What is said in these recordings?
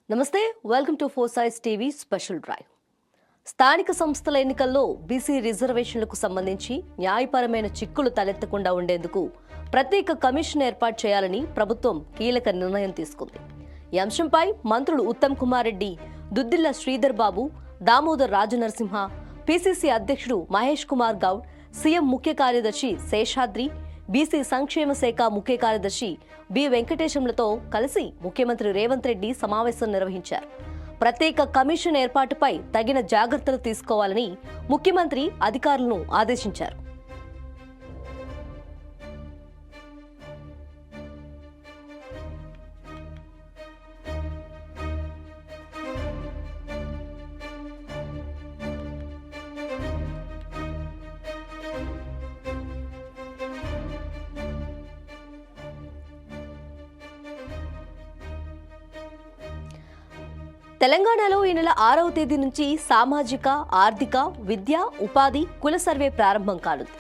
నమస్తే, welcome to Four Sides TV special drive. స్థానిక సంస్థల ఎన్నికల్లో బీసీ రిజర్వేషన్లకు సంబంధించి న్యాయపరమైన చిక్కులు తలెత్తకుండా ఉండేందుకు ప్రత్యేక కమిషన్ ఏర్పాటు చేయాలని ప్రభుత్వం కీలక నిర్ణయం తీసుకుంది. ఈ అంశంపై మంత్రులు ఉత్తమ్ కుమార్ రెడ్డి, దుద్దిళ్ల శ్రీధర్ బాబు, దామోదర్ రాజనరసింహ, పీసీసీ అధ్యక్షుడు మహేష్ కుమార్ గౌడ్, సీఎం ముఖ్య కార్యదర్శి శేషాద్రి, బీసీ సంక్షేమ శాఖ ముఖ్య కార్యదర్శి బి వెంకటేశంలతో కలిసి ముఖ్యమంత్రి రేవంత్ రెడ్డి సమావేశం నిర్వహించారు. ప్రత్యేక కమిషన్ ఏర్పాటుపై తగిన జాగ్రత్తలు తీసుకోవాలని ముఖ్యమంత్రి అధికారులను ఆదేశించారు. తెలంగాణలో ఈ నెల 6వ తేదీ నుంచి సామాజిక, ఆర్థిక, విద్య, ఉపాధి, కుల సర్వే ప్రారంభం కానుంది.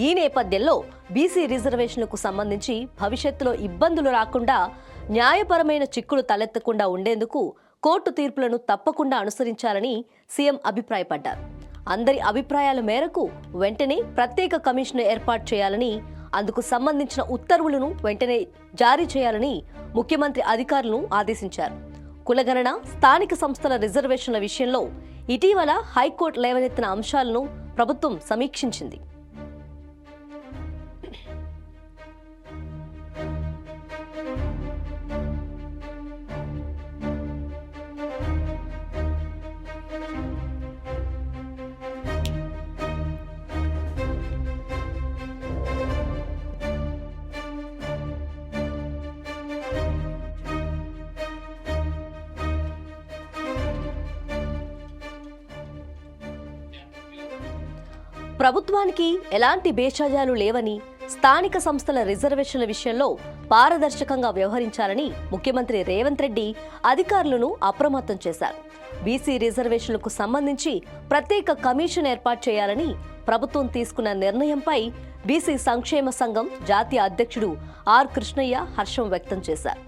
ఈ నేపథ్యంలో బీసీ రిజర్వేషన్లకు సంబంధించి భవిష్యత్తులో ఇబ్బందులు రాకుండా, న్యాయపరమైన చిక్కులు తలెత్తకుండా ఉండేందుకు కోర్టు తీర్పులను తప్పకుండా అనుసరించాలని సీఎం అభిప్రాయపడ్డారు. అందరి అభిప్రాయాల మేరకు వెంటనే ప్రత్యేక కమిషన్ ఏర్పాటు చేయాలని, అందుకు సంబంధించిన ఉత్తర్వులను వెంటనే జారీ చేయాలని ముఖ్యమంత్రి అధికారులను ఆదేశించారు. కులగణన, స్థానిక సంస్థల రిజర్వేషన్ల విషయంలో ఇటీవల హైకోర్టు లేవనెత్తిన అంశాలను ప్రభుత్వం సమీక్షించింది. ప్రభుత్వానికి ఎలాంటి భేషజాలు లేవని, స్థానిక సంస్థల రిజర్వేషన్ల విషయంలో పారదర్శకంగా వ్యవహరించాలని ముఖ్యమంత్రి రేవంత్ రెడ్డి అధికారులను అప్రమత్తం చేశారు. బీసీ రిజర్వేషన్లకు సంబంధించి ప్రత్యేక కమిషన్ ఏర్పాటు చేయాలని ప్రభుత్వం తీసుకున్న నిర్ణయంపై బీసీ సంక్షేమ సంఘం జాతీయ అధ్యక్షుడు ఆర్ కృష్ణయ్య హర్షం వ్యక్తం చేశారు.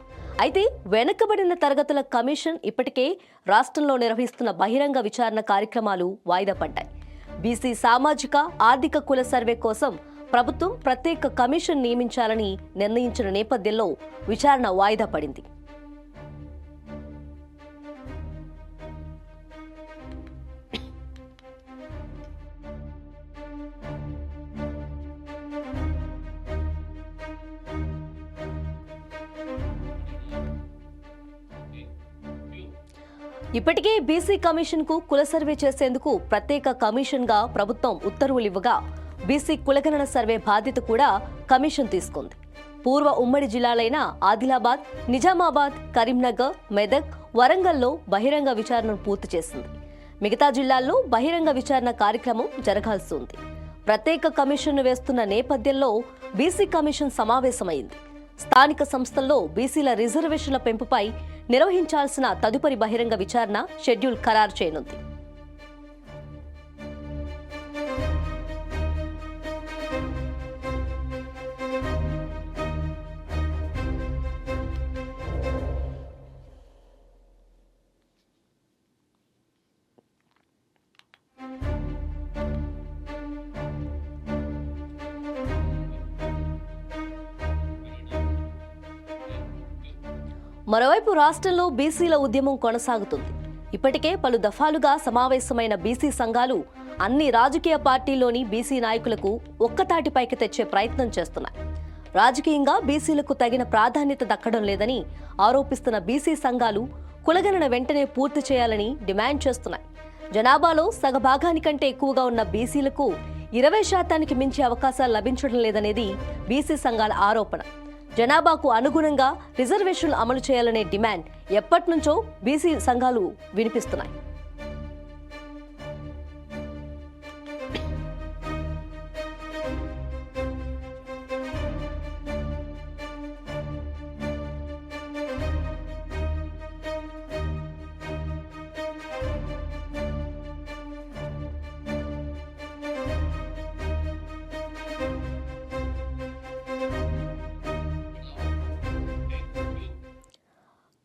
అయితే వెనుకబడిన తరగతుల కమిషన్ ఇప్పటికే రాష్ట్రంలో నిర్వహిస్తున్న బహిరంగ విచారణ కార్యక్రమాలు వాయిదా పడ్డాయి. బీసీ సామాజిక, ఆర్థిక కుల సర్వే కోసం ప్రభుత్వం ప్రత్యేక కమిషన్ నియమించాలని నిర్ణయించిన నేపథ్యంలో విచారణ వాయిదా పడింది. ఇప్పటికే బీసీ కమిషన్ కు కుల సర్వే చేసేందుకు ప్రత్యేక కమిషన్ గా ప్రభుత్వం ఉత్తర్వులు ఇవ్వగా, బీసీ కులగణన సర్వే బాధ్యత కూడా కమిషన్ తీసుకుంది. పూర్వ ఉమ్మడి జిల్లాలైన ఆదిలాబాద్, నిజామాబాద్, కరీంనగర్, మెదక్, వరంగల్లో బహిరంగ విచారణను పూర్తి చేసింది. మిగతా జిల్లాల్లో బహిరంగ విచారణ కార్యక్రమం జరగాల్సి ఉంది. ప్రత్యేక కమిషన్ను వేస్తున్న నేపథ్యంలో బీసీ కమిషన్ సమావేశమైంది. స్థానిక సంస్థల్లో బీసీల రిజర్వేషన్ల పెంపుపై నిర్వహించాల్సిన తదుపరి బహిరంగ విచారణ షెడ్యూల్ ఖరారు చేయనుంది. మరోవైపు రాష్ట్రంలో బీసీల ఉద్యమం కొనసాగుతుంది. ఇప్పటికే పలు దఫాలుగా సమావేశమైన బీసీ సంఘాలు అన్ని రాజకీయ పార్టీల్లోని బీసీ నాయకులకు ఒక్కతాటిపైకి తెచ్చే ప్రయత్నం చేస్తున్నాయి. రాజకీయంగా బీసీలకు తగిన ప్రాధాన్యత దక్కడం లేదని ఆరోపిస్తున్న బీసీ సంఘాలు కులగణన వెంటనే పూర్తి చేయాలని డిమాండ్ చేస్తున్నాయి. జనాభాలో సగభాగానికంటే ఎక్కువగా ఉన్న బీసీలకు 20% మించి అవకాశాలు లభించడం లేదనేది బీసీ సంఘాల ఆరోపణ. జనాభాకు అనుగుణంగా రిజర్వేషన్లు అమలు చేయాలనే డిమాండ్ ఎప్పటినుంచో బీసీ సంఘాలు వినిపిస్తున్నాయి.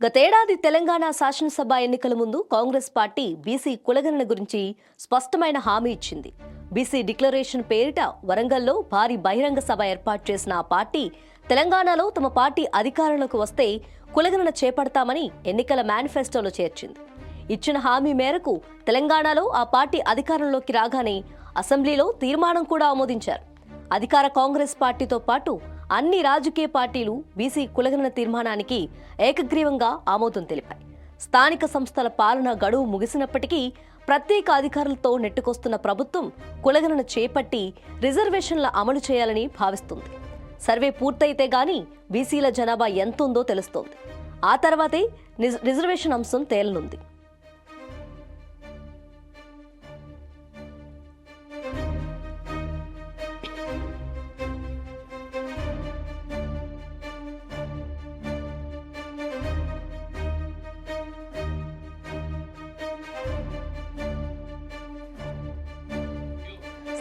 గతేడాది తెలంగాణ శాసనసభ ఎన్నికల ముందు కాంగ్రెస్ పార్టీ బీసీ కులగణన గురించి స్పష్టమైన హామీ ఇచ్చింది. బీసీ డిక్లరేషన్ పేరిట వరంగల్లో భారీ బహిరంగ సభ ఏర్పాటు చేసిన ఆ పార్టీ తెలంగాణలో తమ పార్టీ అధికారంలోకి వస్తే కులగణన చేపడతామని ఎన్నికల మేనిఫెస్టోలో చేర్చింది. ఇచ్చిన హామీ మేరకు తెలంగాణలో ఆ పార్టీ అధికారంలోకి రాగానే అసెంబ్లీలో తీర్మానం కూడా ఆమోదించారు. అధికార కాంగ్రెస్ పార్టీతో పాటు అన్ని రాజకీయ పార్టీలు బీసీ కులగణన తీర్మానానికి ఏకగ్రీవంగా ఆమోదం తెలిపాయి. స్థానిక సంస్థల పాలన గడువు ముగిసినప్పటికీ ప్రత్యేక అధికారులతో నెట్టుకొస్తున్న ప్రభుత్వం కులగణన చేపట్టి రిజర్వేషన్ల అమలు చేయాలని భావిస్తుంది. సర్వే పూర్తయితే గానీ బీసీల జనాభా ఎంతుందో తెలుస్తోంది. ఆ తర్వాతే రిజర్వేషన్ అంశం తేలనుంది.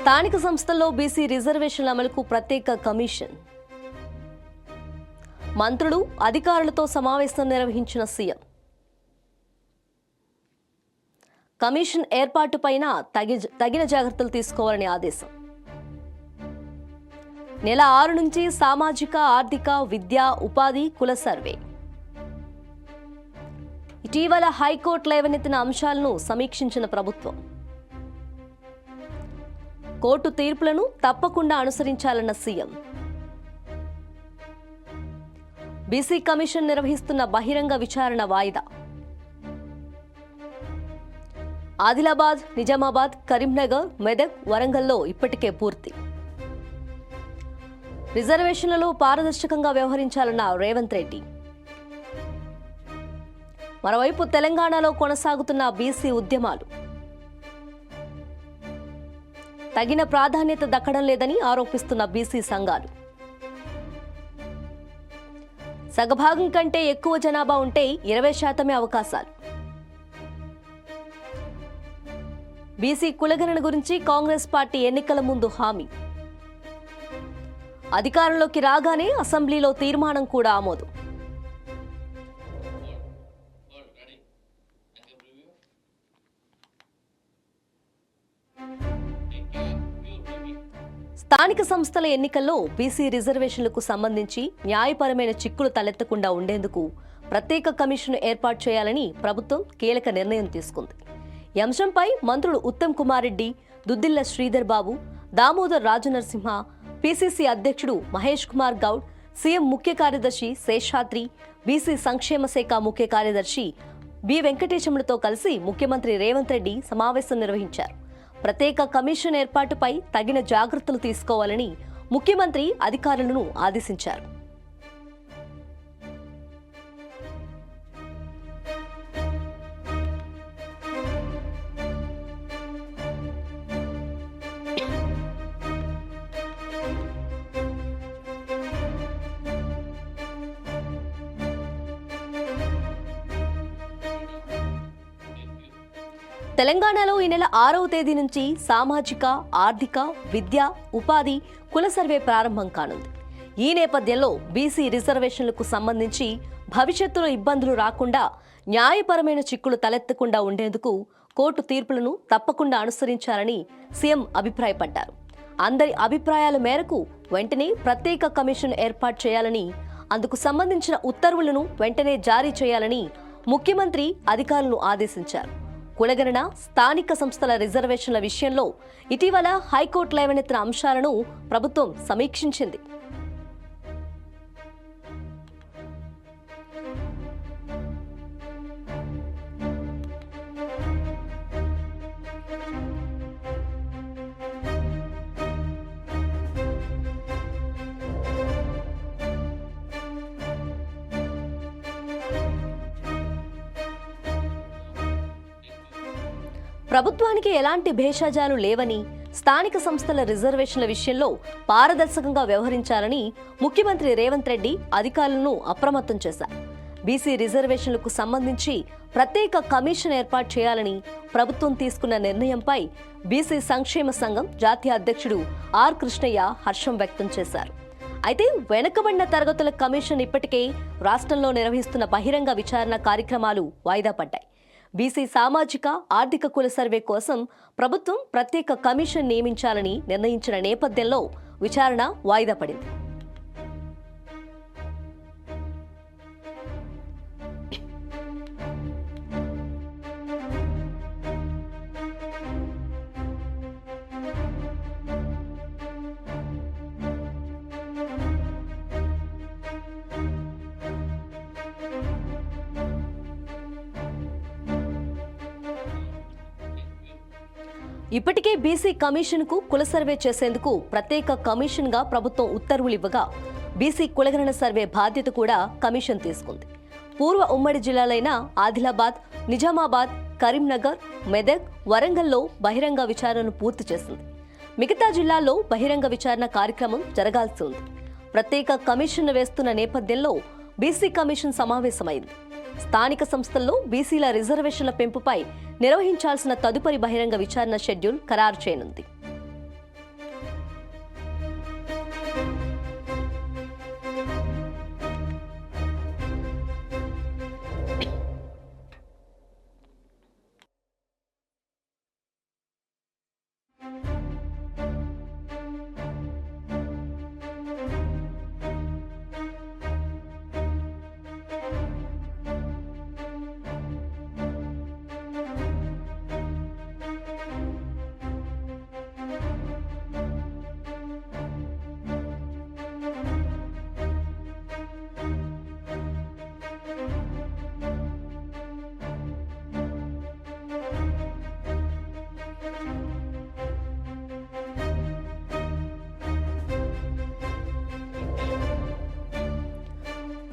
స్థానిక సంస్థల్లో బీసీ రిజర్వేషన్ల అమలుకు ప్రత్యేక కమిషన్. మంత్రులు అధికారులతో సమావేశం నిర్వహించిన సీఎం. కమిషన్ ఏర్పాటుపైన తగిన జాగ్రత్తలు తీసుకోవాలని ఆదేశం. నెల 6 నుంచి సామాజిక, ఆర్థిక, విద్య, ఉపాధి, కుల సర్వే. ఇటీవల హైకోర్టు లేవనెత్తిన అంశాలను సమీక్షించిన ప్రభుత్వం. కోర్టు తీర్పులను తప్పకుండా అనుసరించాలన్న సీఎం. బీసీ కమిషన్ నిర్వహిస్తున్న బహిరంగ విచారణ వాయిదా. ఆదిలాబాద్, నిజామాబాద్, కరీంనగర్, మెదక్, వరంగల్లో ఇప్పటికే పూర్తి. రిజర్వేషన్లలో పారదర్శకంగా వ్యవహరించాలన్న రేవంత్ రెడ్డి. మరోవైపు తెలంగాణలో కొనసాగుతున్న బీసీ ఉద్యమాలు. తగిన ప్రాధాన్యత దక్కడం లేదని ఆరోపిస్తున్న బీసీ సంఘాలు. సగభాగం కంటే ఎక్కువ జనాభా ఉంటే 20% అవకాశాలు. బీసీ కులగణన గురించి కాంగ్రెస్ పార్టీ ఎన్నికల ముందు హామీ. అధికారంలోకి రాగానే అసెంబ్లీలో తీర్మానం కూడా ఆమోదం. స్థానిక సంస్థల ఎన్నికల్లో బీసీ రిజర్వేషన్లకు సంబంధించి న్యాయపరమైన చిక్కులు తలెత్తకుండా ఉండేందుకు ప్రత్యేక కమిషన్ ఏర్పాటు చేయాలని ప్రభుత్వం కీలక నిర్ణయం తీసుకుంది. ఈ అంశంపై మంత్రులు ఉత్తమ్ కుమార్ రెడ్డి, దుద్దిళ్ల శ్రీధర్ బాబు, దామోదర్ రాజనరసింహ, పీసీసీ అధ్యక్షుడు మహేష్ కుమార్ గౌడ్, సీఎం ముఖ్య కార్యదర్శి శేషాద్రి, బీసీ సంక్షేమ శాఖ ముఖ్య కార్యదర్శి బి వెంకటేశములతో కలిసి ముఖ్యమంత్రి రేవంత్ రెడ్డి సమావేశం నిర్వహించారు. ప్రత్యేక కమిషన్ ఏర్పాటుపై తగిన జాగ్రత్తలు తీసుకోవాలని ముఖ్యమంత్రి అధికారులను ఆదేశించారు. తెలంగాణలో ఈ నెల 6వ తేదీ నుంచి సామాజిక, ఆర్థిక, విద్య, ఉపాధి, కుల సర్వే ప్రారంభం కానుంది. ఈ నేపథ్యంలో బీసీ రిజర్వేషన్లకు సంబంధించి భవిష్యత్తులో ఇబ్బందులు రాకుండా, న్యాయపరమైన చిక్కులు తలెత్తకుండా ఉండేందుకు కోర్టు తీర్పులను తప్పకుండా అనుసరించాలని సీఎం అభిప్రాయపడ్డారు. అందరి అభిప్రాయాల మేరకు వెంటనే ప్రత్యేక కమిషన్ ఏర్పాటు చేయాలని, అందుకు సంబంధించిన ఉత్తర్వులను వెంటనే జారీ చేయాలని ముఖ్యమంత్రి అధికారులను ఆదేశించారు. కులగణన, స్థానిక సంస్థల రిజర్వేషన్ల విషయంలో ఇటీవల హైకోర్టు లేవనెత్తిన అంశాలను ప్రభుత్వం సమీక్షించింది. ప్రభుత్వానికి ఎలాంటి భేషజాలు లేవని, స్థానిక సంస్థల రిజర్వేషన్ల విషయంలో పారదర్శకంగా వ్యవహరించాలని ముఖ్యమంత్రి రేవంత్ రెడ్డి అధికారులను అప్రమత్తం చేశారు. బీసీ రిజర్వేషన్లకు సంబంధించి ప్రత్యేక కమిషన్ ఏర్పాటు చేయాలని ప్రభుత్వం తీసుకున్న నిర్ణయంపై బీసీ సంక్షేమ సంఘం జాతీయ అధ్యక్షుడు ఆర్ కృష్ణయ్య హర్షం వ్యక్తం చేశారు. అయితే వెనుకబడిన తరగతుల కమిషన్ ఇప్పటికే రాష్ట్రంలో నిర్వహిస్తున్న బహిరంగ విచారణ కార్యక్రమాలు వాయిదా పడ్డాయి. బీసీ సామాజిక ఆర్థిక కుల సర్వే కోసం ప్రభుత్వం ప్రత్యేక కమిషన్ నియమించాలని నిర్ణయించిన నేపథ్యంలో విచారణ వాయిదా పడింది. ఇప్పటికే బీసీ కమిషన్కు కుల సర్వే చేసేందుకు ప్రత్యేక కమిషన్గా ప్రభుత్వం ఉత్తర్వులు ఇవ్వగా బీసీ కులగణన సర్వే బాధ్యత కూడా కమిషన్ తీసుకుంది. పూర్వ ఉమ్మడి జిల్లాలైన ఆదిలాబాద్, నిజామాబాద్, కరీంనగర్, మెదక్, వరంగల్లో బహిరంగ విచారణను పూర్తి చేసింది. మిగతా జిల్లాల్లో బహిరంగ విచారణ కార్యక్రమం జరగాల్సి ఉంది. ప్రత్యేక కమిషన్ వేస్తున్న నేపథ్యంలో బీసీ కమిషన్ సమావేశమైంది. స్థానిక సంస్థల్లో బీసీల రిజర్వేషన్ల పెంపుపై నిర్వహించాల్సిన తదుపరి బహిరంగ విచారణ షెడ్యూల్ ఖరారు చేయనుంది.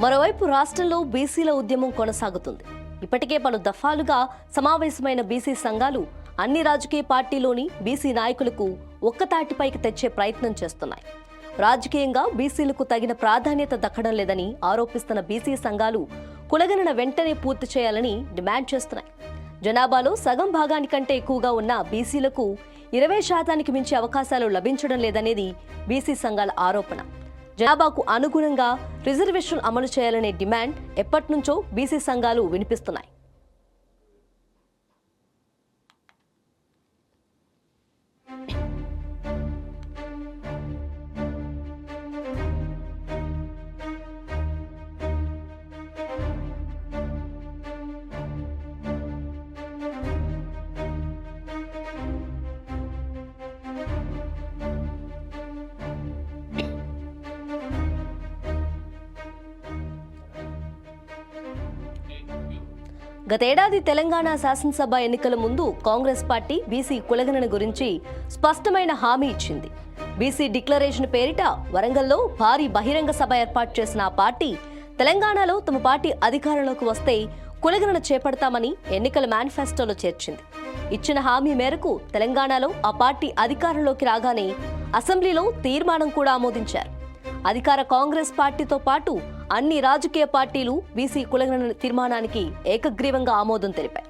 మరోవైపు రాష్ట్రంలో బీసీల ఉద్యమం కొనసాగుతుంది. ఇప్పటికే పలు దఫాలుగా సమావేశమైన బీసీ సంఘాలు అన్ని రాజకీయ పార్టీలోని బీసీ నాయకులకు ఒక్కతాటిపైకి తెచ్చే ప్రయత్నం చేస్తున్నాయి. రాజకీయంగా బీసీలకు తగిన ప్రాధాన్యత దక్కడం లేదని ఆరోపిస్తున్న బీసీ సంఘాలు కులగణన వెంటనే పూర్తి చేయాలని డిమాండ్ చేస్తున్నాయి. జనాభాలో సగం భాగానికంటే ఎక్కువగా ఉన్న బీసీలకు 20% మించి అవకాశాలు లభించడం లేదనేది బీసీ సంఘాల ఆరోపణ. జనాభాకు అనుగుణంగా రిజర్వేషన్ అమలు చేయాలనే డిమాండ్ ఎప్పటినుంచో బీసీ సంఘాలు వినిపిస్తున్నాయి. గతేడాది తెలంగాణ శాసనసభ ఎన్నికల ముందు కాంగ్రెస్ పార్టీ బీసీ కులగణన గురించి స్పష్టమైన హామీ ఇచ్చింది. బీసీ డిక్లరేషన్ పేరిట వరంగల్లో భారీ బహిరంగ సభ ఏర్పాటు చేసిన ఆ పార్టీ తెలంగాణలో తమ పార్టీ అధికారంలోకి వస్తే కులగణన చేపడతామని ఎన్నికల మేనిఫెస్టోలో చేర్చింది. ఇచ్చిన హామీ మేరకు తెలంగాణలో ఆ పార్టీ అధికారంలోకి రాగానే అసెంబ్లీలో తీర్మానం కూడా ఆమోదించారు. అధికార కాంగ్రెస్ పార్టీతో పాటు అన్ని రాజకీయ పార్టీలు బీసీ కులగణన తీర్మానానికి ఏకగ్రీవంగా ఆమోదం తెలిపాయి.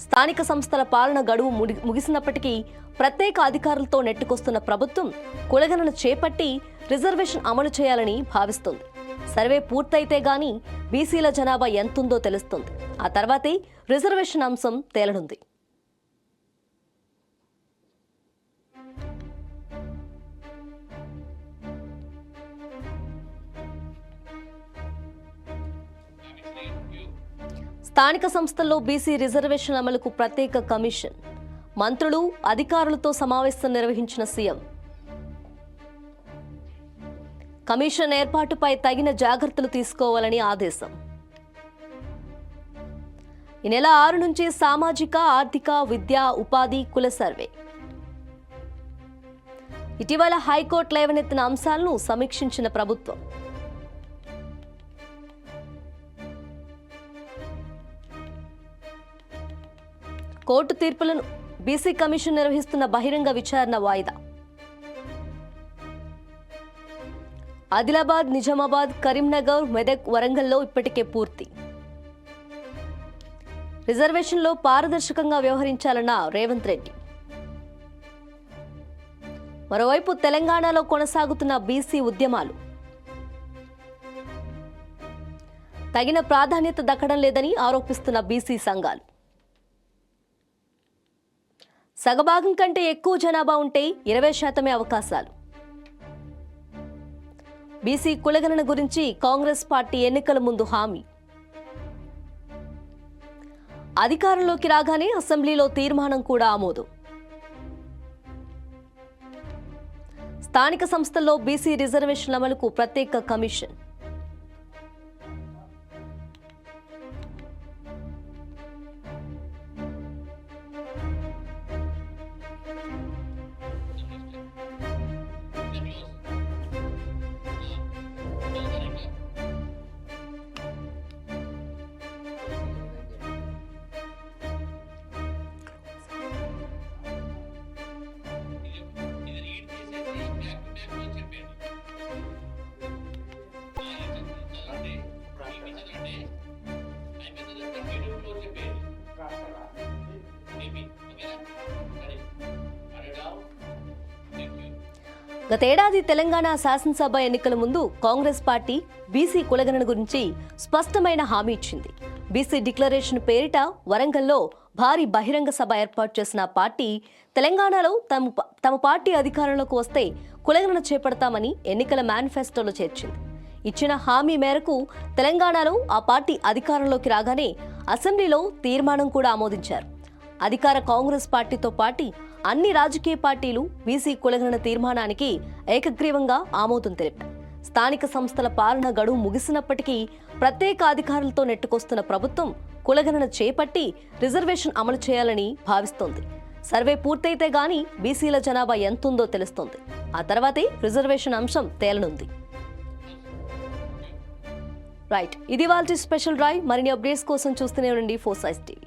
స్థానిక సంస్థల పాలన గడువు ముగిసినప్పటికీ ప్రత్యేక అధికారులతో నెట్టుకొస్తున్న ప్రభుత్వం కులగణన చేపట్టి రిజర్వేషన్ అమలు చేయాలని భావిస్తోంది. సర్వే పూర్తయితే గానీ బీసీల జనాభా ఎంతుందో తెలుస్తుంది. ఆ తర్వాతే రిజర్వేషన్ అంశం తేలనుంది. స్థానిక సంస్థల్లో బీసీ రిజర్వేషన్ అమలుకు ప్రత్యేక కమిషన్. మంత్రులు, అధికారులతో సమావేశం నిర్వహించిన సీఎం. కమిషన్ ఏర్పాటుపై తగిన జాగ్రత్తలు తీసుకోవాలని ఆదేశం. ఈ నెల 6 నుంచి సామాజిక, ఆర్థిక, విద్య, ఉపాధి, కుల సర్వే. ఇటీవల హైకోర్టు లేవనెత్తిన అంశాలను సమీక్షించిన ప్రభుత్వం. కోర్టు తీర్పులను బీసీ కమిషన్ నిర్వహిస్తున్న బహిరంగ విచారణ వాయిదా. ఆదిలాబాద్, నిజామాబాద్, కరీంనగర్, మెదక్, వరంగల్లో ఇప్పటికే పూర్తి. రిజర్వేషన్లో పారదర్శకంగా వ్యవహరించాలన్న రేవంత్ రెడ్డి. మరోవైపు తెలంగాణలో కొనసాగుతున్న బీసీ ఉద్యమాలు. తగిన ప్రాధాన్యత దక్కడం లేదని ఆరోపిస్తున్న బీసీ సంఘాలు. సగభాగం కంటే ఎక్కువ జనాభా ఉంటే 20% అవకాశాలు. బీసీ కులగణన గురించి కాంగ్రెస్ పార్టీ ఎన్నికల ముందు హామీ. అధికారంలోకి రాగానే అసెంబ్లీలో తీర్మానం కూడా ఆమోదం. స్థానిక సంస్థల్లో బీసీ రిజర్వేషన్ల అమలుకు ప్రత్యేక కమిషన్. గతేడాది తెలంగాణ శాసనసభ ఎన్నికల ముందు కాంగ్రెస్ పార్టీ బీసీ కులగణన గురించి స్పష్టమైన హామీ ఇచ్చింది. బీసీ డిక్లరేషన్ పేరిట వరంగల్లో భారీ బహిరంగ సభ ఏర్పాటు చేసిన పార్టీ తెలంగాణలో తమ పార్టీ అధికారంలోకి వస్తే కులగణన చేపడతామని ఎన్నికల మేనిఫెస్టోలో చేర్చింది. ఇచ్చిన హామీ మేరకు తెలంగాణలో ఆ పార్టీ అధికారంలోకి రాగానే అసెంబ్లీలో తీర్మానం కూడా ఆమోదించారు. అధికార కాంగ్రెస్ పార్టీతో పాటు అన్ని రాజకీయ పార్టీలు బీసీ కులగణన తీర్మానానికి ఏకగ్రీవంగా ఆమోదం తెలిపాయి. స్థానిక సంస్థల పాలన గడువు ముగిసినప్పటికీ ప్రత్యేక అధికారులతో నెట్టుకొస్తున్న ప్రభుత్వం కులగణన చేపట్టి రిజర్వేషన్ అమలు చేయాలని భావిస్తోంది. సర్వే పూర్తయితే గానీ బీసీల జనాభా ఎంతుందో తెలుస్తోంది. ఆ తర్వాతే రిజర్వేషన్ అంశం తేలనుంది. రైట్, ఇది వాళ్ళ స్పెషల్ డ్రైవ్. మరిన్ని అప్డేట్స్ కోసం చూస్తూనే ఉండండి ఫోర్సైజ్ టీవీ.